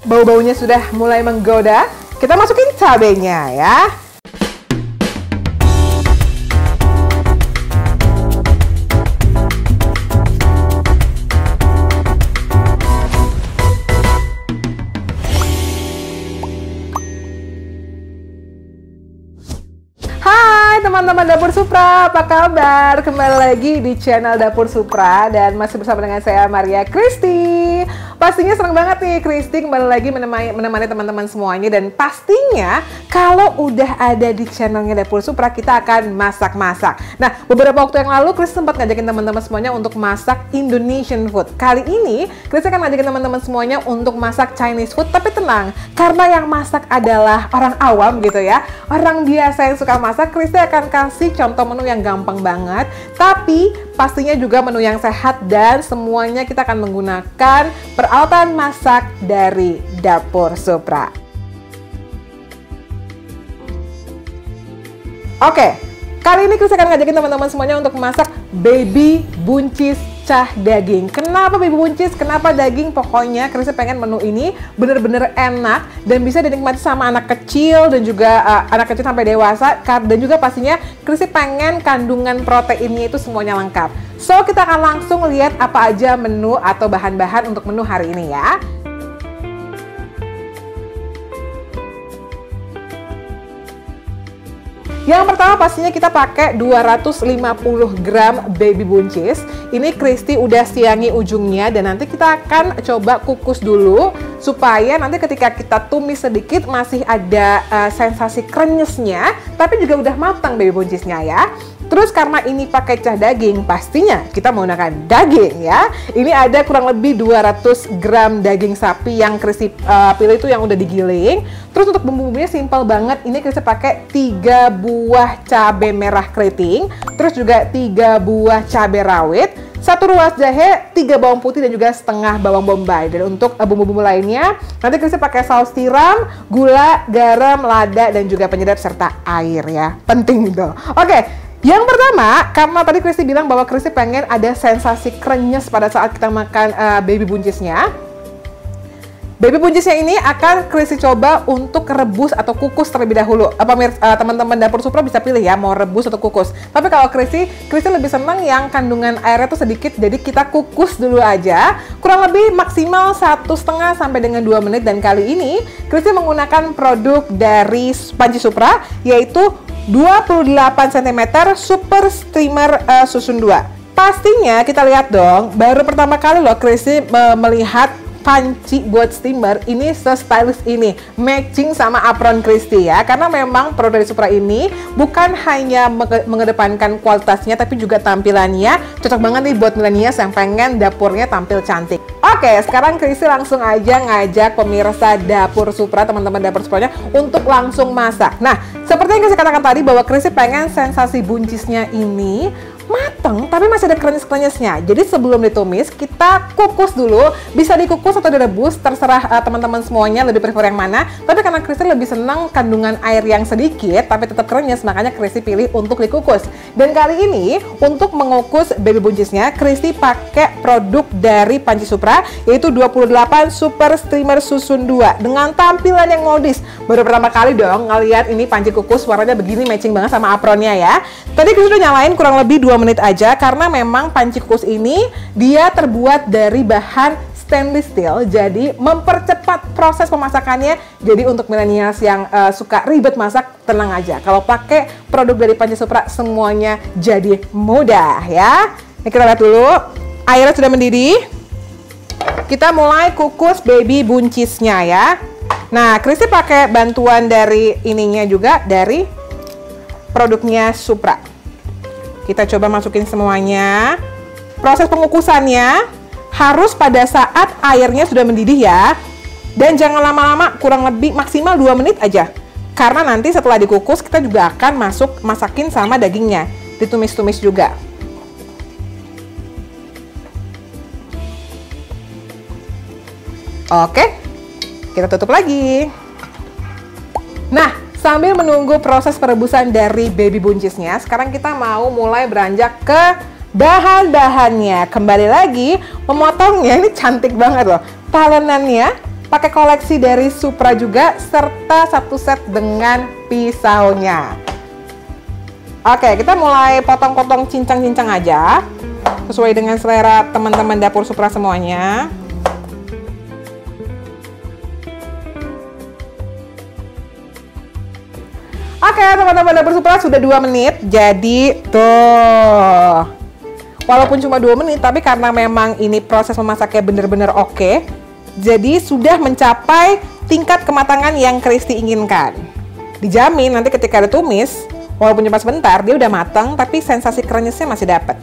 Bau-baunya sudah mulai menggoda. Kita masukin cabenya ya. Teman-teman Dapur Supra, apa kabar? Kembali lagi di channel Dapur Supra dan masih bersama dengan saya Maria Christy. Pastinya senang banget nih Christy kembali lagi menemani teman-teman semuanya, dan pastinya kalau udah ada di channelnya Dapur Supra kita akan masak-masak. Nah, beberapa waktu yang lalu Christy sempat ngajakin teman-teman semuanya untuk masak Indonesian food. Kali ini Christy akan ngajakin teman-teman semuanya untuk masak Chinese food, tapi tenang, karena yang masak adalah orang awam gitu ya, orang biasa yang suka masak. Christy akan kasih contoh menu yang gampang banget, tapi pastinya juga menu yang sehat, dan semuanya kita akan menggunakan peralatan masak dari Dapur Supra. Oke, kali ini Christy akan ngajakin teman-teman semuanya untuk masak baby buncis cah daging. Kenapa baby buncis? Kenapa daging? Pokoknya Christy pengen menu ini bener-bener enak dan bisa dinikmati sama anak kecil dan juga anak kecil sampai dewasa. Dan juga pastinya Christy pengen kandungan proteinnya itu semuanya lengkap. So, kita akan langsung lihat apa aja menu atau bahan-bahan untuk menu hari ini ya. Yang pertama pastinya kita pakai 250 gram baby buncis. Ini Christy udah siangi ujungnya, dan nanti kita akan coba kukus dulu supaya nanti ketika kita tumis sedikit masih ada sensasi krenyesnya, tapi juga udah matang baby buncisnya ya. Terus karena ini pakai cah daging, pastinya kita menggunakan daging ya. Ini ada kurang lebih 200 gram daging sapi yang Christy pilih itu yang udah digiling. Terus untuk bumbu-bumbunya simpel banget. Ini Christy pakai 3 buah cabai merah keriting, terus juga 3 buah cabai rawit, 1 ruas jahe, 3 bawang putih, dan juga setengah bawang bombay. Dan untuk bumbu-bumbu lainnya, nanti Christy pakai saus tiram, gula, garam, lada, dan juga penyedap serta air ya. Penting gitu. Oke. Yang pertama, karena tadi Christy bilang bahwa Christy pengen ada sensasi krenyes pada saat kita makan baby buncisnya. Baby buncisnya ini akan Christy coba untuk rebus atau kukus terlebih dahulu. Teman-teman Dapur Supra bisa pilih ya, mau rebus atau kukus. Tapi kalau Christy lebih senang yang kandungan airnya tuh sedikit, jadi kita kukus dulu aja. Kurang lebih maksimal 1,5 sampai dengan 2 menit. Dan kali ini Christy menggunakan produk dari Panci Supra, yaitu 28 cm Super Steamer Susun 2. Pastinya kita lihat dong, baru pertama kali loh Christy melihat panci buat steamer ini se-stylish ini, matching sama apron Christy ya. Karena memang produk dari Supra ini bukan hanya mengedepankan kualitasnya, tapi juga tampilannya cocok banget nih buat milenials yang pengen dapurnya tampil cantik. Oke, sekarang Christy langsung aja ngajak pemirsa Dapur Supra, teman-teman Dapur Supranya untuk langsung masak. Nah, seperti yang saya katakan tadi bahwa Christy pengen sensasi buncisnya ini mateng tapi masih ada krenyes-krenyesnya. Jadi sebelum ditumis kita kukus dulu. Bisa dikukus atau direbus, terserah teman-teman semuanya lebih prefer yang mana. Tapi karena Christy lebih senang kandungan air yang sedikit tapi tetap krenyes, makanya Christy pilih untuk dikukus. Dan kali ini untuk mengukus baby buncisnya Christy pakai produk dari Panci Supra, yaitu 28 Super Steamer Susun 2 dengan tampilan yang modis. Baru pertama kali dong ngeliat ini panci kukus warnanya begini, matching banget sama apronnya ya. Tadi Christy udah nyalain kurang lebih 2 menit aja, karena memang panci kukus ini dia terbuat dari bahan stainless steel, jadi mempercepat proses pemasakannya. Jadi untuk millennials yang suka ribet masak, tenang aja, kalau pakai produk dari Panci Supra semuanya jadi mudah ya. Ini kita lihat dulu, airnya sudah mendidih. Kita mulai kukus baby buncisnya ya. Nah, Christy pakai bantuan dari ininya juga, dari produknya Supra. Kita coba masukin semuanya. Proses pengukusannya harus pada saat airnya sudah mendidih ya. Dan jangan lama-lama, kurang lebih maksimal 2 menit aja. Karena nanti setelah dikukus kita juga akan masakin sama dagingnya. Ditumis-tumis juga. Oke, kita tutup lagi. Nah, sambil menunggu proses perebusan dari baby buncisnya, sekarang kita mau mulai beranjak ke bahan-bahannya. Kembali lagi, memotongnya ini cantik banget loh. Talenannya pakai koleksi dari Supra juga, serta satu set dengan pisaunya. Oke, kita mulai potong-potong cincang-cincang aja, sesuai dengan selera teman-teman dapur Supra semuanya. Oke, teman-teman dapur Supra sudah 2 menit, jadi tuh. Walaupun cuma 2 menit, tapi karena memang ini proses memasaknya benar-benar oke, jadi sudah mencapai tingkat kematangan yang Christy inginkan. Dijamin nanti ketika ada tumis, walaupun cuma sebentar, dia udah matang, tapi sensasi krenyesnya masih dapat.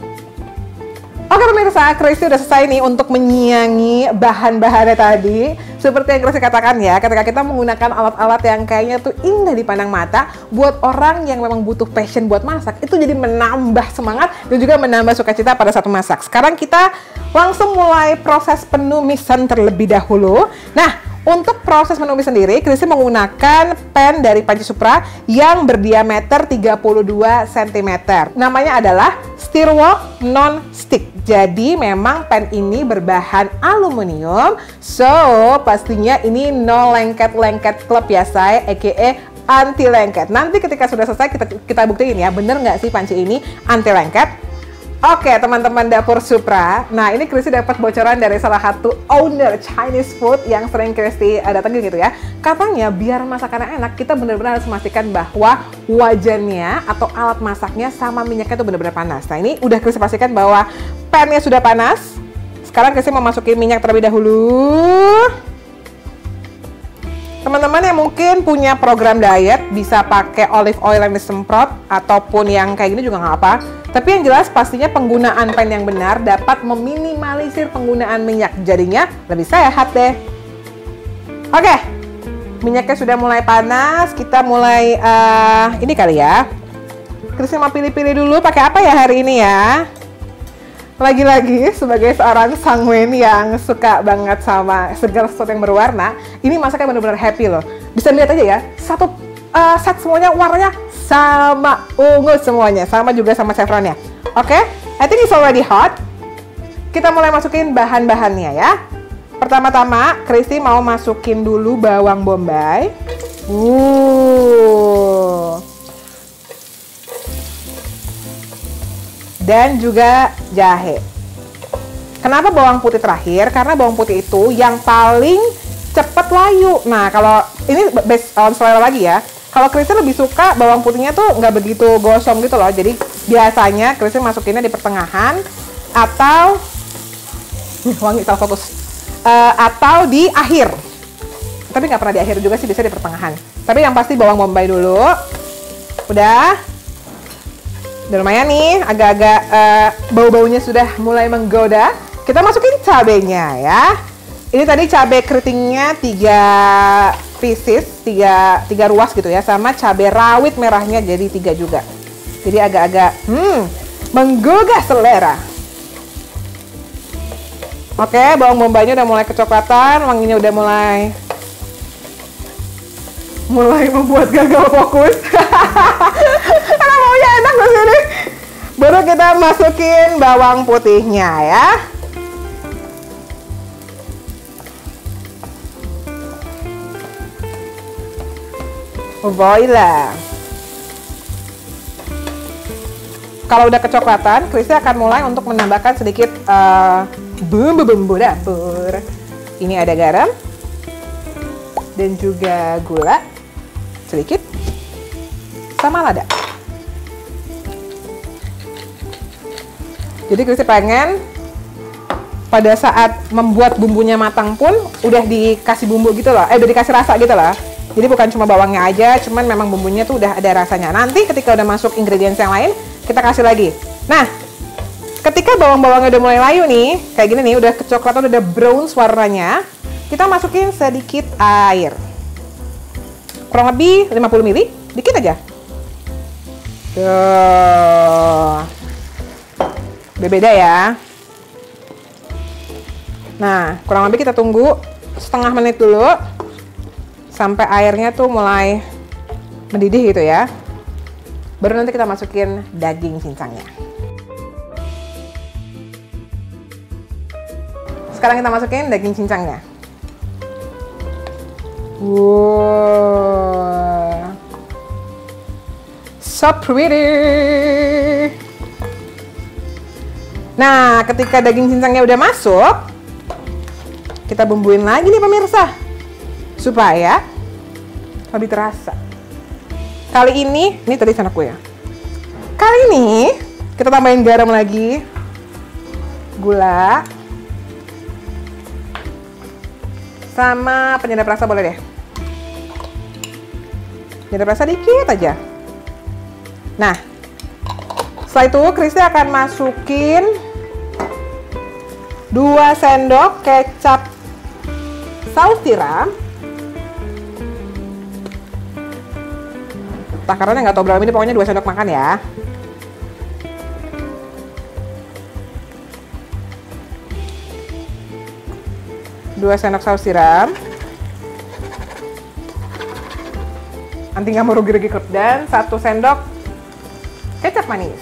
Oke pemirsa, Christy udah selesai nih untuk menyiangi bahan-bahannya tadi. Seperti yang Christy katakan ya, ketika kita menggunakan alat-alat yang kayaknya tuh indah dipandang mata, buat orang yang memang butuh passion buat masak, itu jadi menambah semangat dan juga menambah sukacita pada saat memasak. Sekarang kita langsung mulai proses penumisan terlebih dahulu. Nah, untuk proses menumis sendiri, Christy menggunakan pan dari panci Supra yang berdiameter 32 cm. Namanya adalah Stirwok Non-Stick. Jadi memang pan ini berbahan aluminium, so pastinya ini no lengket-lengket klep ya saya, aka anti lengket. Nanti ketika sudah selesai kita buktiin ya, bener nggak sih panci ini anti lengket? Oke teman-teman dapur Supra, nah ini Christy dapat bocoran dari salah satu owner Chinese food yang sering Christy datengin gitu ya. Katanya biar masakannya enak, kita benar-benar harus memastikan bahwa wajannya atau alat masaknya sama minyaknya itu benar-benar panas. Nah ini udah Christy pastikan bahwa pannya sudah panas. Sekarang Christy mau masukin minyak terlebih dahulu. Teman-teman yang mungkin punya program diet bisa pakai olive oil yang disemprot ataupun yang kayak gini juga nggak apa. Tapi yang jelas pastinya penggunaan pan yang benar dapat meminimalisir penggunaan minyak, jadinya lebih sehat deh. Oke, minyaknya sudah mulai panas, kita mulai ini kali ya. Christy mau pilih-pilih dulu pakai apa ya hari ini ya. Lagi-lagi sebagai seorang sangwen yang suka banget sama segala sesuatu yang berwarna, ini masaknya benar-benar happy loh. Bisa lihat aja ya, satu set semuanya warnanya sama ungu semuanya, sama juga sama saffronnya. Oke, I think it's already hot. Kita mulai masukin bahan-bahannya ya. Pertama-tama, Christy mau masukin dulu bawang bombay. Dan juga jahe. Kenapa bawang putih terakhir? Karena bawang putih itu yang paling cepet layu. Nah, kalau ini based on selera lagi ya. Kalau Christy lebih suka bawang putihnya tuh nggak begitu gosong gitu loh. Jadi biasanya Christy masukinnya di pertengahan atau wangi salah fokus atau di akhir. Tapi nggak pernah di akhir juga sih, biasanya di pertengahan. Tapi yang pasti bawang bombay dulu. Udah lumayan nih, agak-agak bau-baunya sudah mulai menggoda. Kita masukin cabenya ya. Ini tadi cabai keritingnya 3 pieces, 3 ruas gitu ya, sama cabai rawit merahnya jadi 3 juga. Jadi agak-agak menggugah selera. Oke, bawang bombaynya udah mulai kecoklatan, wanginya udah mulai membuat gagal fokus. Karena baunya enak di sini. Baru kita masukin bawang putihnya ya. Voila. Kalau udah kecoklatan, Christy akan mulai untuk menambahkan sedikit bumbu-bumbu dapur. Ini ada garam dan juga gula sedikit sama lada. Jadi Christy pengen pada saat membuat bumbunya matang pun udah dikasih bumbu gitu loh, udah dikasih rasa gitu loh. Jadi bukan cuma bawangnya aja, cuman memang bumbunya tuh udah ada rasanya. Nanti ketika udah masuk ingredients yang lain, kita kasih lagi. Nah, ketika bawang-bawangnya udah mulai layu nih, kayak gini nih, udah kecoklatan, udah brown warnanya, kita masukin sedikit air. Kurang lebih 50 ml, dikit aja. Tuh. Beda ya. Nah, kurang lebih kita tunggu setengah menit dulu sampai airnya tuh mulai mendidih gitu ya. Baru nanti kita masukin daging cincangnya. Sekarang kita masukin daging cincangnya. Wow, so pretty. Nah, ketika daging cincangnya udah masuk, kita bumbuin lagi nih pemirsa, supaya lebih terasa. Kali ini tadi sendok gue ya. Kali ini kita tambahin garam lagi, gula, sama penyedap rasa boleh deh. Penyedap rasa dikit aja. Nah, setelah itu Christy akan masukin 2 sendok kecap saus tiram. Takarannya nggak tahu berapa ini, pokoknya 2 sendok makan ya. Dua sendok saus tiram. Nanti nggak mau rugi-rugi klub. Dan 1 sendok kecap manis.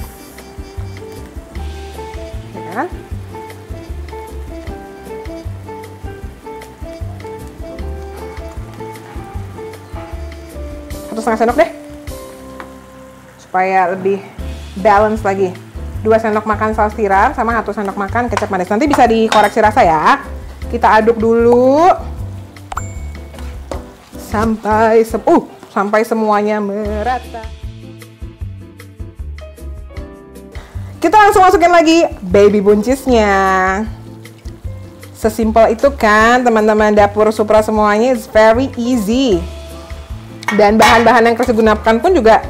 Ya kan? 1,5 sendok deh, supaya lebih balance lagi. 2 sendok makan saus tiram sama 1 sendok makan kecap manis. Nanti bisa dikoreksi rasa ya. Kita aduk dulu sampai semuanya merata. Kita langsung masukin lagi baby buncisnya. Sesimpel itu kan teman-teman dapur Supra semuanya, it's very easy. Dan bahan-bahan yang Christy gunakan pun juga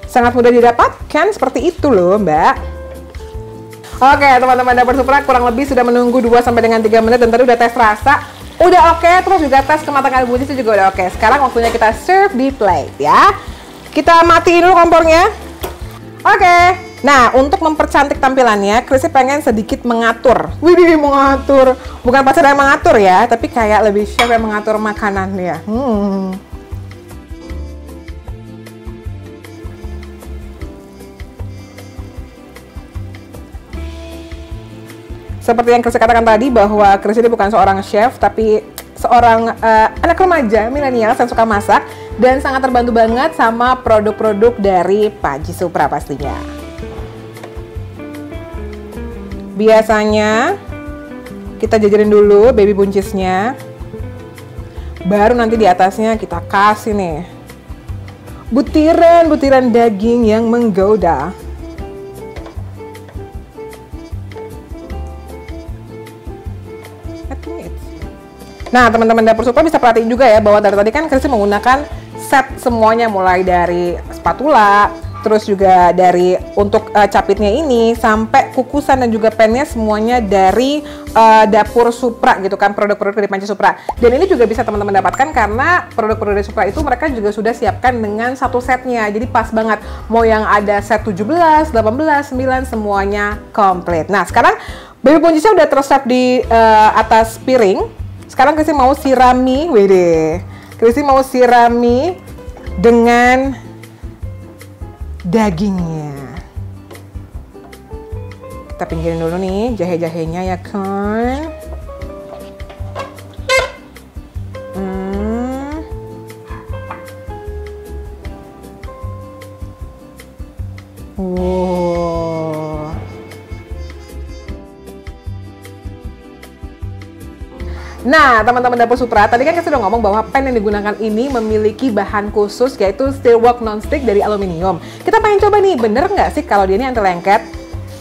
sangat mudah didapatkan, seperti itu loh Mbak. Oke teman-teman dapur Supra kurang lebih sudah menunggu 2 sampai dengan 3 menit dan tadi udah tes rasa, udah oke, terus juga tes kematangan buncis juga udah oke. Sekarang waktunya kita serve di plate ya. Kita matiin dulu kompornya. Oke. Nah, untuk mempercantik tampilannya, Christy pengen sedikit mengatur. Widih, mengatur. Bukan pacar yang mengatur ya, tapi kayak lebih chef yang mengatur makanan ya. Seperti yang Christy katakan tadi, bahwa Christy ini bukan seorang chef, tapi seorang anak remaja, milenial yang suka masak, dan sangat terbantu banget sama produk-produk dari Panci Supra pastinya. Biasanya kita jajarin dulu baby buncisnya, baru nanti di atasnya kita kasih nih butiran-butiran daging yang menggoda. Nah, teman-teman dapur Supra bisa perhatiin juga ya bahwa dari tadi kan Christy menggunakan set semuanya, mulai dari spatula, terus juga dari untuk capitnya ini sampai kukusan dan juga pennya semuanya dari dapur Supra gitu kan, produk-produk dari Panci Supra. Dan ini juga bisa teman-teman dapatkan karena produk-produk dari Supra itu mereka juga sudah siapkan dengan satu setnya. Jadi pas banget, mau yang ada set 17, 18, 9 semuanya komplit. Nah, sekarang baby buncisnya udah tersiap di atas piring. Sekarang Christy mau sirami, Christy mau sirami dengan dagingnya. Kita pinggirin dulu nih jahe-jahenya ya kan. Nah, teman-teman dapur Supra, tadi kan kita sudah ngomong bahwa pan yang digunakan ini memiliki bahan khusus yaitu steel wok non-stick dari aluminium. Kita pengen coba nih, bener nggak sih kalau dia ini anti lengket?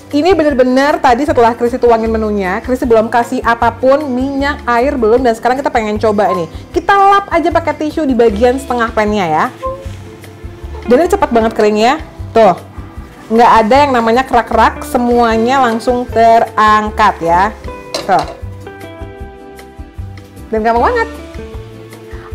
Ini bener-bener tadi setelah Christy tuangin menunya, Christy belum kasih apapun, minyak, air belum, dan sekarang kita pengen coba nih. Kita lap aja pakai tisu di bagian setengah pannya ya. Dan ini cepat banget keringnya. Tuh, nggak ada yang namanya kerak-kerak, semuanya langsung terangkat ya. Tuh. Dan gampang banget.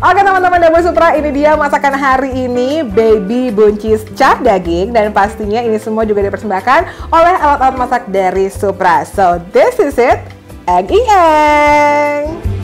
Oke teman-teman dapur Supra, ini dia masakan hari ini, baby buncis chop daging, dan pastinya ini semua juga dipersembahkan oleh alat-alat masak dari Supra. So this is it, Eng Eng.